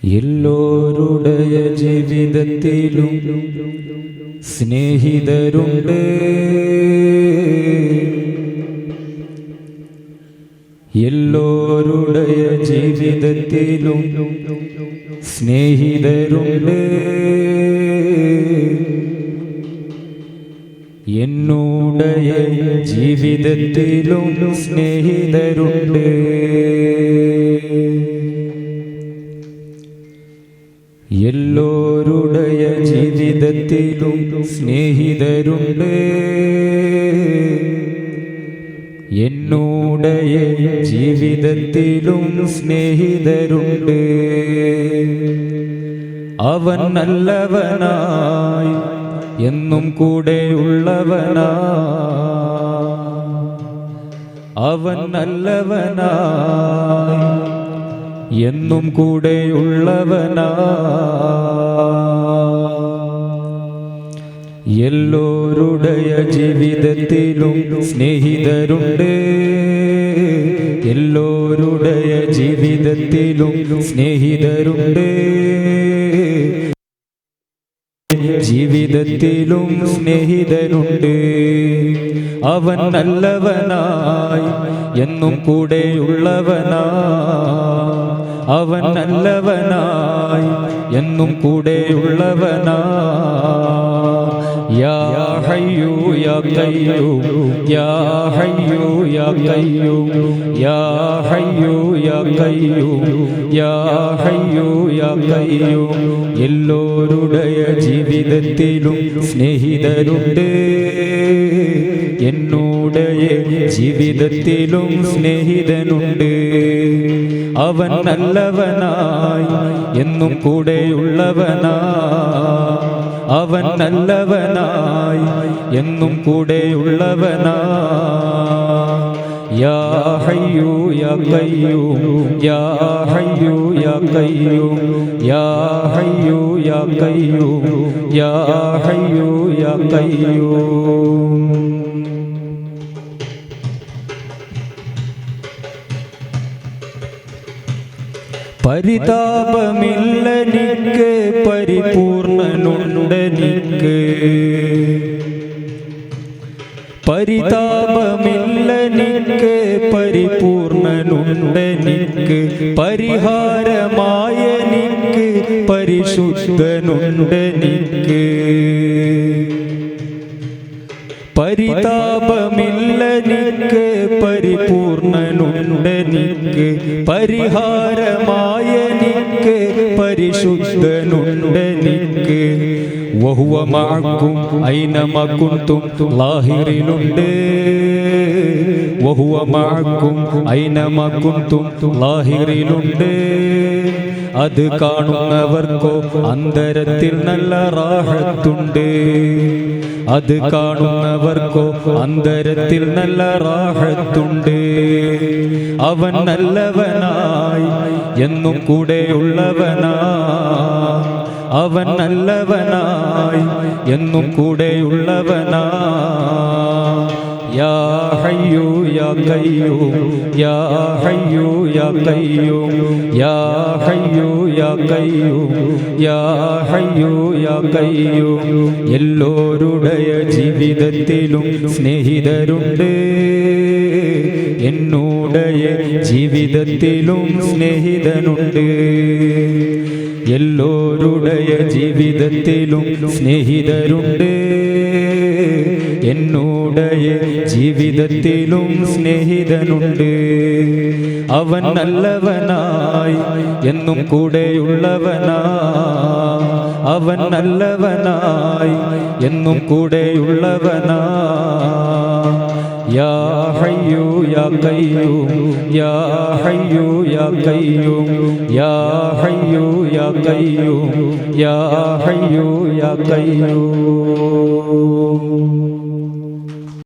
എല്ലോരുടയ ജീവിതത്തിലും സ്നേഹിതരുണ്ട്. എല്ലോരുടയ ജീവിതത്തിലും സ്നേഹിതരുണ്ട്. എന്നോടയ ജീവിതത്തിലും സ്നേഹിതരുണ്ട്. എല്ലോരുടയ ജീവിതത്തിലും സ്നേഹിതരുണ്ട്. എന്നോടയ ജീവിതത്തിലും സ്നേഹിതരുണ്ട്. അവൻ നല്ലവനായി എന്നും കൂടെയുള്ളവനാ. അവൻ നല്ലവനായി എന്നും കൂടെയുള്ളവനാ. എല്ലോരുടയ ജീവിതത്തിലും സ്നേഹിതരുണ്ട്. എല്ലോരുടയ ജീവിതത്തിലും സ്നേഹിതരുണ്ട്. ജീവിതത്തിലും സ്നേഹിതരുണ്ട്. അവൻ നല്ലവനായി എന്നും കൂടെയുള്ളവനാ. അവൻ നല്ലവനായി എന്നും കൂടെയുള്ളവനാ. യാ ഹയ്യു യാ ഖയ്യൂം, യാ ഹയ്യു യാ ഖയ്യൂം, യാ ഹയ്യു യാ ഖയ്യൂം, യാ ഹയ്യു യാ ഖയ്യൂം. എല്ലോരുടയ ജീവിതത്തിലും സ്നേഹിതരുണ്ട്. എന്നോടയ ജീവിതത്തിലും സ്നേഹിതനുണ്ട്. അവൻ നല്ലവനായി എന്നും കൂടെയുള്ളവനാ. അവൻ നല്ലവനായി എന്നും കൂടെയുള്ളവനാ. യാ ഹയ്യു യാ ഖയ്യൂം, യാ ഹയ്യു യാ ഖയ്യൂം, യാ ഹയ്യു യാ ഖയ്യൂം, യാ ഹയ്യു യാ ഖയ്യൂം. പരിതാപമില്ലെനിക്ക്, പരിപൂർണനുണ്ടെനിക്ക്. പരിതാപമില്ലെനിക്ക്, പരിപൂർണനുണ്ടെനിക്ക്. പരിഹാരമായെനിക്ക്, പരിശുദ്ധനുണ്ടെനിക്ക്. പരിതാപമില്ലെനിക്ക്, പരിപൂർണനുണ്ടെനിക്ക്. പരിഹാരമായെനിക്ക്, പരിശുദ്ധനുണ്ടെനിക്ക്. വഹുവ മഅക്കും ഐനമാ കുൻതും ലാഹിറിലുണ്ട്. വഹുവ മഅക്കും ഐനമാ കുൻതും ലാഹിറിലുണ്ട്. അത് കാണുന്നവർക്കോ അന്തരത്തിൽ നല്ല റാഹത്തുണ്ട്. അത് കാണുന്നവർക്കോ അന്തരത്തിൽ നല്ല റാഹത്തുണ്ട്. അവൻ നല്ലവനായി എന്നും കൂടെയുള്ളവനാ. അവൻ നല്ലവനായി എന്നും കൂടെയുള്ളവനാ. യാ ഹയ്യു യാ ഖയ്യൂം, യാ ഹയ്യു യാ ഖയ്യൂം, യാ ഹയ്യു യാ ഖയ്യൂം, യാ ഹയ്യു യാ ഖയ്യൂം. എല്ലോരുടയ ജീവിതത്തിലും സ്നേഹിതരുണ്ട്. എന്നോടയ ജീവിതത്തിലും സ്നേഹിതനുണ്ട്. എല്ലോരുടയ ജീവിതത്തിലും സ്നേഹിതരുണ്ട്. എന്നോടയ ജീവിതത്തിലും സ്നേഹിതനുണ്ട്. അവൻ നല്ലവനായി എന്നും കൂടെയുള്ളവനാ. അവൻ നല്ലവനായി എന്നും കൂടെയുള്ളവനാ. യാ ഹയ്യു യാ ഖയ്യൂം, യാ ഹയ്യു യാ ഖയ്യൂം, യാ ഹയ്യു യാ ഖയ്യൂം, യാ ഹയ്യു യാ ഖയ്യൂം.